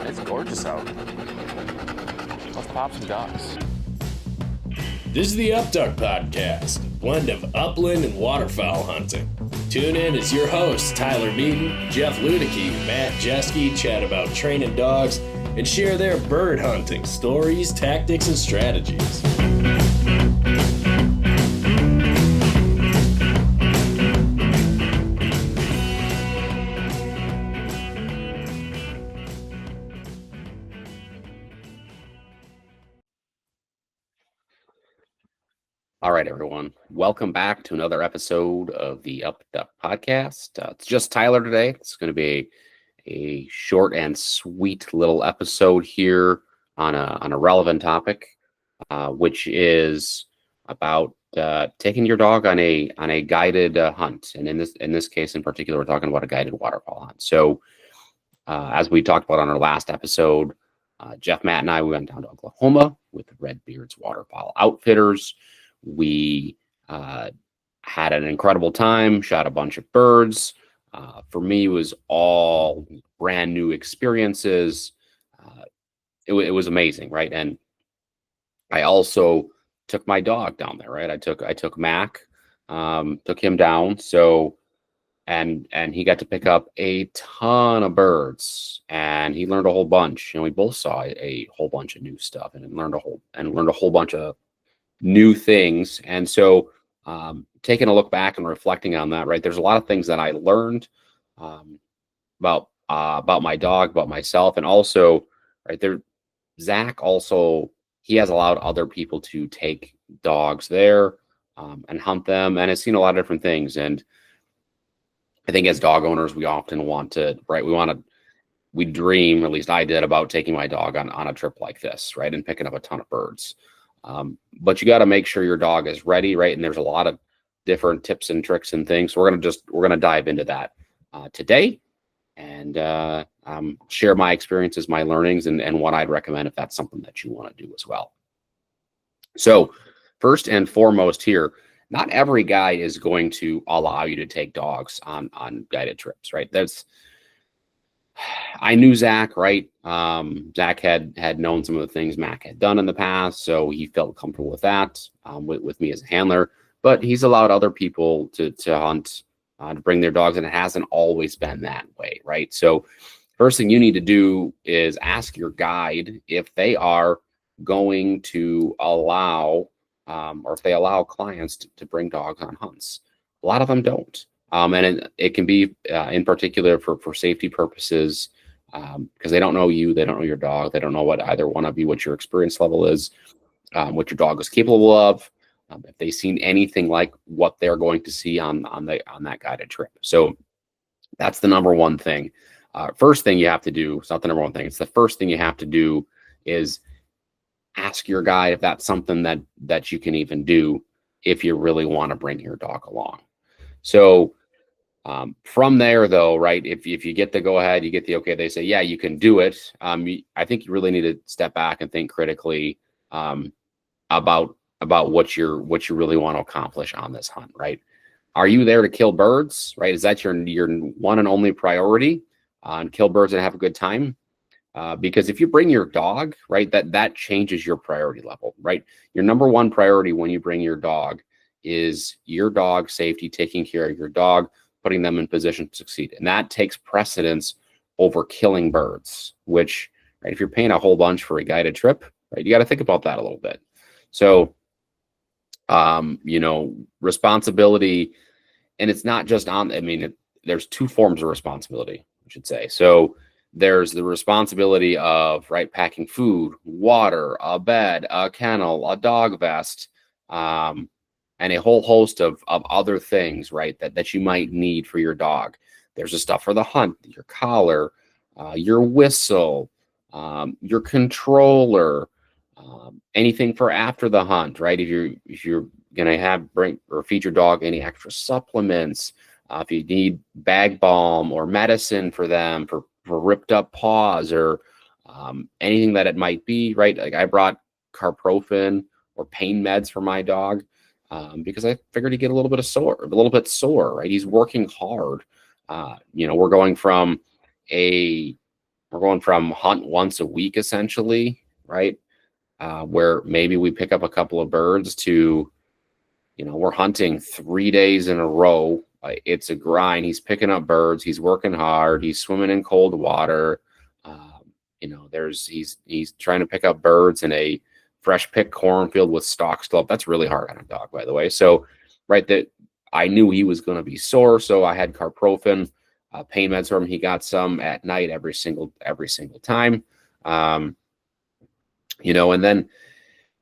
It's gorgeous out. Let's pop some ducks. This is the Upduck Podcast, a blend of upland and waterfowl hunting. Tune in as your hosts, Tyler Beaton, Jeff Ludicky, Matt Jeske, chat about training dogs and share their bird hunting stories, tactics, and strategies. All right, everyone. Welcome back to another episode of the Upduck Podcast. It's just Tyler today. It's going to be a short and sweet little episode here on a relevant topic, which is about taking your dog on a guided hunt. And in this case in particular, we're talking about a guided waterfowl hunt. So as we talked about on our last episode, Jeff, Matt, and I, we went down to Oklahoma with the Red Beards Waterfowl Outfitters. We had an incredible time, shot a bunch of birds. For me, it was all brand new experiences. It was amazing, right? And I also took my dog down there, right? I took Mac, took him down. So, and he got to pick up a ton of birds, and he learned a whole bunch. And we both saw a whole bunch of new stuff, and learned a whole bunch of new things. And so taking a look back and reflecting on that, right, there's a lot of things that I learned about my dog, about myself, and also right there, Zach also, he has allowed other people to take dogs there and hunt them, and has seen a lot of different things. And I think as dog owners, we often want to, right, we dream, at least I did, about taking my dog on a trip like this, right, and picking up a ton of birds. But you got to make sure your dog is ready, right? And there's a lot of different tips and tricks and things. So we're gonna dive into that today, and share my experiences, my learnings, and what I'd recommend if that's something that you want to do as well. So first and foremost here, not every guy is going to allow you to take dogs on guided trips, right? I knew Zach, right? Zach had known some of the things Mac had done in the past, so he felt comfortable with that, with me as a handler. But he's allowed other people to hunt, to bring their dogs, and it hasn't always been that way, right? So first thing you need to do is ask your guide if they are going to allow, or if they allow clients to bring dogs on hunts. A lot of them don't. And it can be in particular for safety purposes, because they don't know you, they don't know your dog, they don't know what your experience level is, what your dog is capable of, if they've seen anything like what they're going to see on that guided trip. So that's the number one thing. First thing you have to do, it's not the number one thing, it's the first thing you have to do is ask your guide if that's something that you can even do if you really want to bring your dog along. So from there, though, right, if you get the go ahead, you get the okay, they say, yeah, you can do it. I think you really need to step back and think critically about what you really want to accomplish on this hunt, right? Are you there to kill birds, right? Is that your one and only priority, and kill birds and have a good time? Because if you bring your dog, right, that changes your priority level, right? Your number one priority when you bring your dog is your dog safety, taking care of your dog, putting them in position to succeed. And that takes precedence over killing birds, which, right, if you're paying a whole bunch for a guided trip, right, you got to think about that a little bit. So, responsibility, and it's not just there's two forms of responsibility, I should say. So there's the responsibility of, right, packing food, water, a bed, a kennel, a dog vest, and a whole host of other things, right, that you might need for your dog. There's the stuff for the hunt, your collar, your whistle, your controller, anything for after the hunt, right? If you're gonna bring or feed your dog any extra supplements, if you need bag balm or medicine for them for ripped up paws, or anything that it might be, right? Like I brought carprofen or pain meds for my dog, because I figured he'd get a little bit sore, right? He's working hard. We're going from a we're going from hunt once a week essentially, right? Where maybe we pick up a couple of birds to, we're hunting 3 days in a row. It's a grind. He's picking up birds. He's working hard. He's swimming in cold water. He's trying to pick up birds in a fresh picked cornfield with stalks still up. That's really hard on a dog, by the way. So, right, that I knew he was going to be sore, so I had carprofen, pain meds for him. He got some at night every single time. And then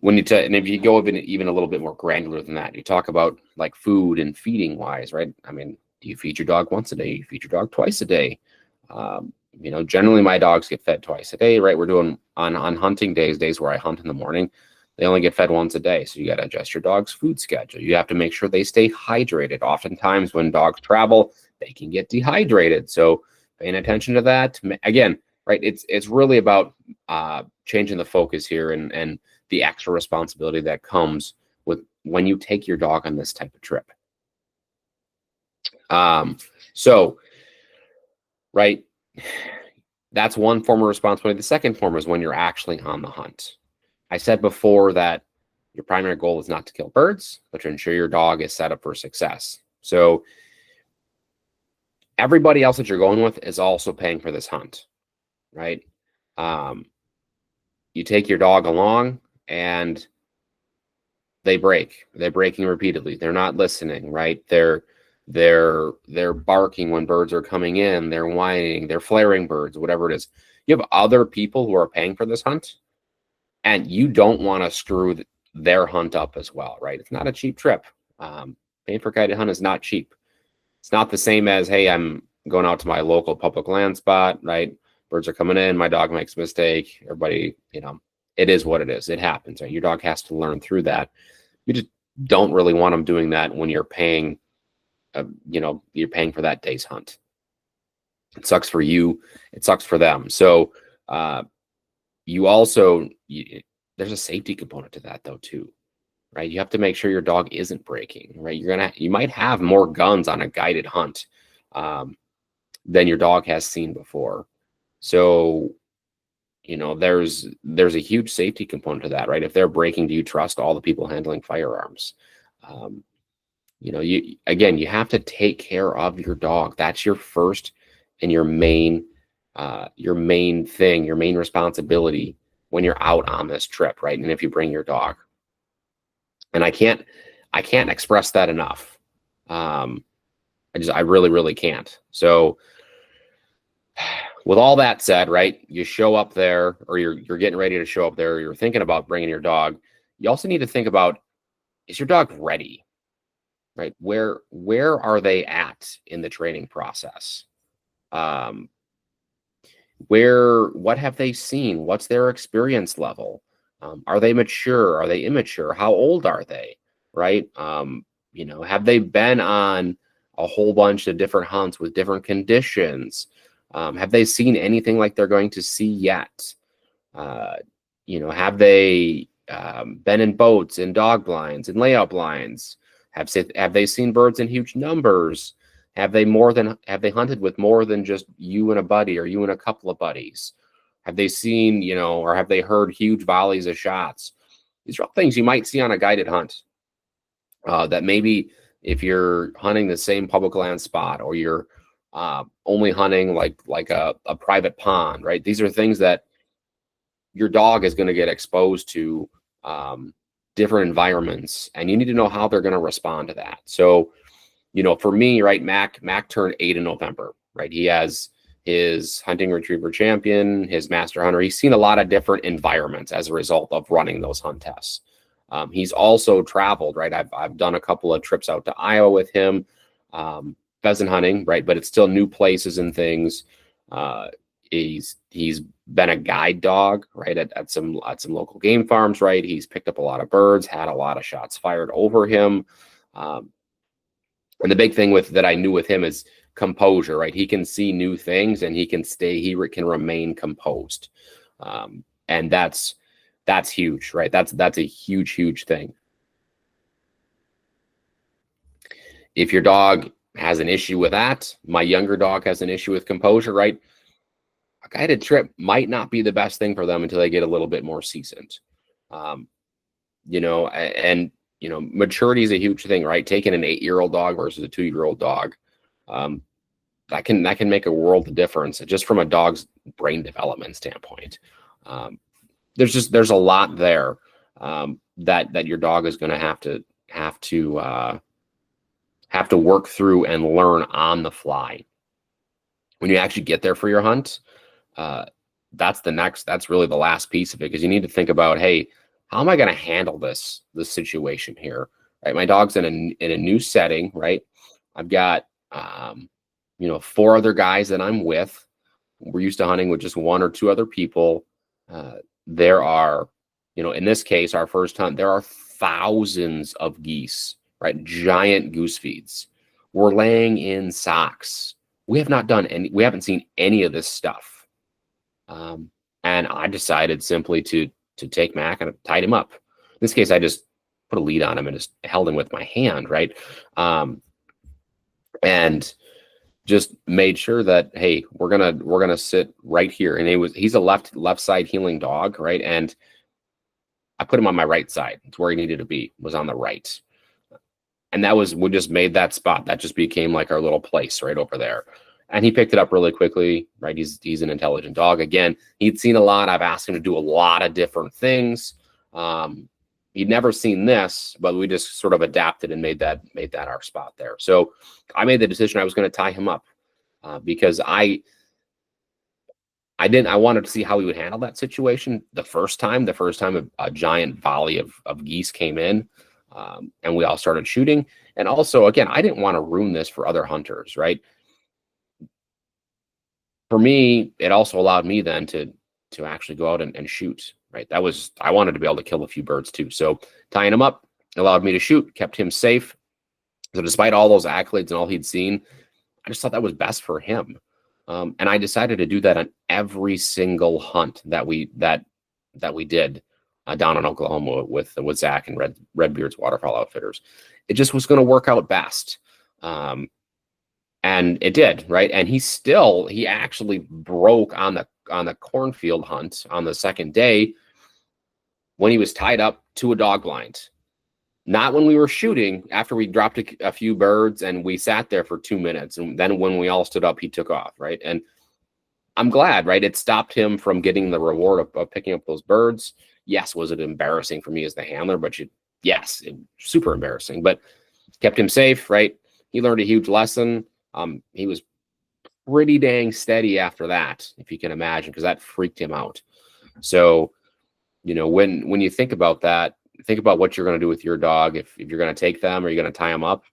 when and if you go even a little bit more granular than that, you talk about like food and feeding wise, right? I mean, do you feed your dog once a day? You feed your dog twice a day? Generally my dogs get fed twice a day, right? We're doing on hunting days where I hunt in the morning, they only get fed once a day. So you got to adjust your dog's food schedule. You have to make sure they stay hydrated. Oftentimes when dogs travel, they can get dehydrated. So paying attention to that again, right? It's really about changing the focus here and the extra responsibility that comes with when you take your dog on this type of trip. Right, that's one form of responsibility. The second form is when you're actually on the hunt. I said before that your primary goal is not to kill birds, but to ensure your dog is set up for success. So everybody else that you're going with is also paying for this hunt, right? You take your dog along and they're breaking repeatedly. They're not listening, right? They're barking when birds are coming in. They're whining. They're flaring birds, whatever it is. You have other people who are paying for this hunt, and you don't want to screw their hunt up as well, right? It's not a cheap trip. Paying for a guided hunt is not cheap. It's not the same as, hey, I'm going out to my local public land spot, right? Birds are coming in. My dog makes a mistake. Everybody, it is what it is. It happens, right? Your dog has to learn through that. You just don't really want them doing that when you're paying. You're paying for that day's hunt. It sucks for you. It sucks for them. So there's a safety component to that though too, right? You have to make sure your dog isn't breaking, right? You might have more guns on a guided hunt than your dog has seen before. So, there's a huge safety component to that, right? If they're breaking, do you trust all the people handling firearms? You have to take care of your dog. That's your first and your main thing, your main responsibility when you're out on this trip, right? And if you bring your dog, and I can't express that enough. I really, really can't. So with all that said, right, you show up there, or you're getting ready to show up there, you're thinking about bringing your dog. You also need to think about, is your dog ready? Right? Where are they at in the training process? What have they seen? What's their experience level? Are they mature? Are they immature? How old are they? Right? Have they been on a whole bunch of different hunts with different conditions? Have they seen anything like they're going to see yet? Have they been in boats, in dog blinds, in layout blinds? Have they seen birds in huge numbers? Have they hunted with more than just you and a buddy, or you and a couple of buddies? Have they seen, or have they heard huge volleys of shots? These are all things you might see on a guided hunt. That maybe if you're hunting the same public land spot, or you're only hunting like a private pond, right? These are things that your dog is going to get exposed to different environments, and you need to know how they're going to respond to that. So, for me, right, Mac turned 8 in November, right? He has his hunting retriever champion, his master hunter. He's seen a lot of different environments as a result of running those hunt tests. He's also traveled, right? I've done a couple of trips out to Iowa with him, pheasant hunting, right? But it's still new places and things. He's been a guide dog, right, at some local game farms, right? He's picked up a lot of birds, had a lot of shots fired over him. And the big thing that I knew with him is composure, right? He can see new things, and he can remain composed. And that's huge, right? That's a huge thing. If your dog has an issue with that, my younger dog has an issue with composure, right? a guided trip might not be the best thing for them until they get a little bit more seasoned. Maturity is a huge thing, right? Taking an 8-year-old dog versus a 2-year-old dog, that can make a world of difference just from a dog's brain development standpoint. There's a lot there that your dog is going to have to work through and learn on the fly. When you actually get there for your hunt, that's really the last piece of it, because you need to think about, hey, how am I going to handle this situation here? Right, my dog's in a new setting, right? I've got 4 other guys that I'm with. We're used to hunting with just 1 or 2 other people. There are, in this case, our first hunt, there are thousands of geese, right? Giant goose feeds. We're laying in socks. We haven't seen any of this stuff. And I decided simply to take Mac and tied him up. In this case, I just put a lead on him and just held him with my hand, right? And just made sure that, hey, we're gonna sit right here. And he's a left side heeling dog, right? And I put him on my right side. It's where he needed to be, was on the right. And we just made that spot. That just became like our little place right over there. And he picked it up really quickly, right? He's an intelligent dog. Again, he'd seen a lot. I've asked him to do a lot of different things. He'd never seen this, but we just sort of adapted and made that our spot there. So I made the decision I was going to tie him up because I wanted to see how he would handle that situation the first time a giant volley of geese came in, and we all started shooting. And also, again, I didn't want to ruin this for other hunters, right? For me, it also allowed me then to actually go out and shoot, right? I wanted to be able to kill a few birds too. So tying him up allowed me to shoot, kept him safe. So despite all those accolades and all he'd seen, I just thought that was best for him. And I decided to do that on every single hunt that we did down in Oklahoma with Zach and Red Beards Waterfowl Outfitters. It just was going to work out best. And it did, right? And he actually broke on the cornfield hunt on the second day when he was tied up to a dog blind. Not when we were shooting, after we dropped a few birds and we sat there for 2 minutes. And then when we all stood up, he took off, right? And I'm glad, right? It stopped him from getting the reward of picking up those birds. Yes, was it embarrassing for me as the handler? But yes, super embarrassing. But kept him safe, right? He learned a huge lesson. He was pretty dang steady after that, if you can imagine, because that freaked him out. So, when you think about that, think about what you're going to do with your dog. If you're going to take them or you're going to tie them up,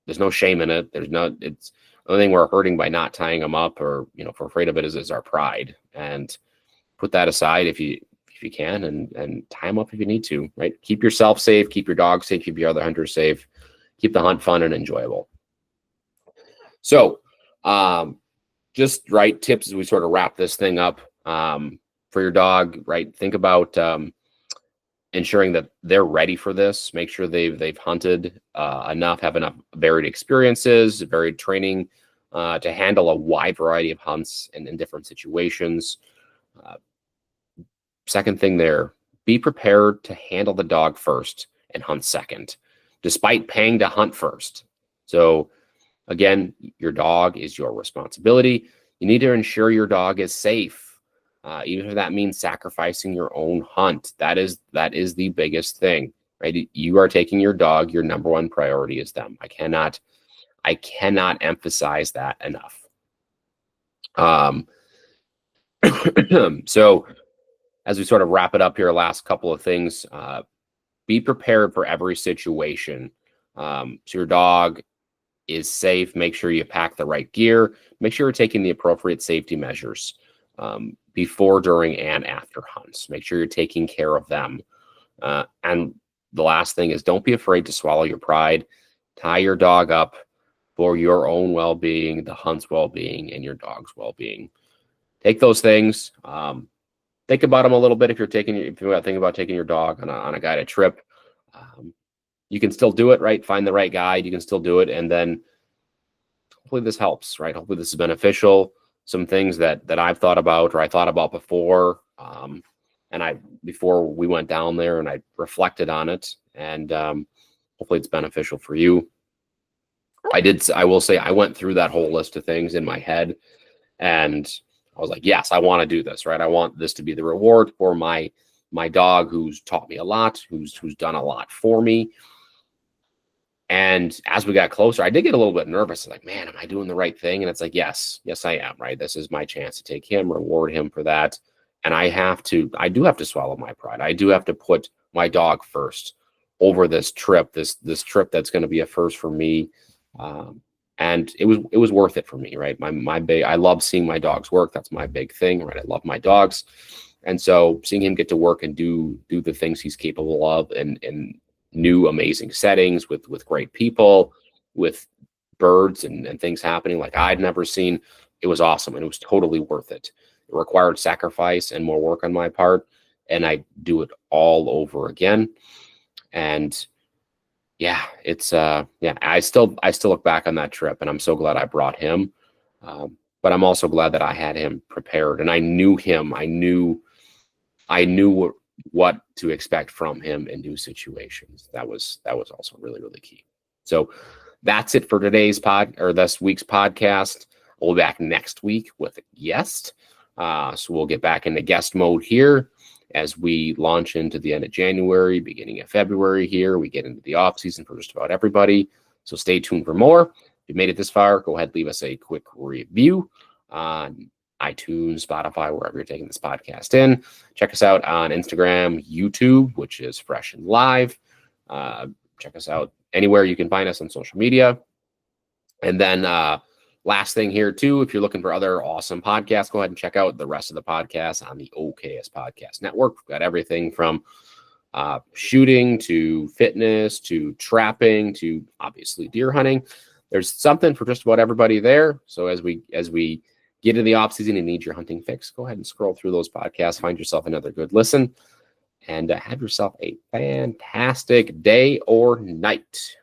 there's no shame in it. It's the only thing we're hurting by not tying them up, or, if we're afraid of it, is our pride. And put that aside if you can, and tie them up if you need to, right? Keep yourself safe, keep your dog safe, keep your other hunters safe, keep the hunt fun and enjoyable. So, just right tips as we sort of wrap this thing up, for your dog, right? Think about, ensuring that they're ready for this. Make sure they've hunted enough, have enough varied experiences, varied training to handle a wide variety of hunts and in different situations. Second thing there, be prepared to handle the dog first and hunt second, despite paying to hunt first. So again, your dog is your responsibility. You need to ensure your dog is safe. Even if that means sacrificing your own hunt. That is the biggest thing, right? You are taking your dog. Your number one priority is them. I cannot emphasize that enough. So as we sort of wrap it up here, last couple of things, be prepared for every situation. So your dog is safe. Make sure you pack the right gear. Make sure you're taking the appropriate safety measures. Before, during, and after hunts. Make sure you're taking care of them. And the last thing is, don't be afraid to swallow your pride. Tie your dog up for your own well-being, the hunt's well-being, and your dog's well-being. Take those things. Think about them a little bit if you're thinking about taking your dog on a guided trip. You can still do it, right? Find the right guide. You can still do it. And then hopefully this helps, right? Hopefully this is beneficial. some things that I've thought about, or I thought about before. And before we went down there, and I reflected on it, and hopefully it's beneficial for you. I will say I went through that whole list of things in my head, and I was like, yes, I want to do this, right? I want this to be the reward for my dog, who's taught me a lot, who's done a lot for me. And as we got closer, I did get a little bit nervous. Like, man, am I doing the right thing? And it's like, yes, I am, right? This is my chance to take him, reward him for that. And I do have to swallow my pride. I do have to put my dog first over this trip, this trip that's going to be a first for me. And it was worth it for me, right? I love seeing my dogs work. That's my big thing, right? I love my dogs. And so seeing him get to work and do the things he's capable of in new, amazing settings with great people, with birds and things happening like I'd never seen, it was awesome. And it was totally worth it. It required sacrifice and more work on my part, and I do it all over again. And yeah, it's I still look back on that trip, and I'm so glad I brought him. But I'm also glad that I had him prepared, and I knew him. I knew what to expect from him in new situations. That was also really, really key. So that's it for today's this week's podcast. We'll be back next week with a guest. So we'll get back into guest mode here as we launch into the end of January, beginning of February here. We get into the off season for just about everybody. So stay tuned for more. If you made it this far, go ahead, leave us a quick review on iTunes, Spotify, wherever you're taking this podcast in. Check us out on Instagram, YouTube, which is Fresh and Live. Check us out anywhere you can find us on social media. And then last thing here, too, if you're looking for other awesome podcasts, go ahead and check out the rest of the podcasts on the OKS Podcast Network. We've got everything from shooting to fitness to trapping to obviously deer hunting. There's something for just about everybody there. So as we get into the off season and need your hunting fix, go ahead and scroll through those podcasts, find yourself another good listen, and have yourself a fantastic day or night.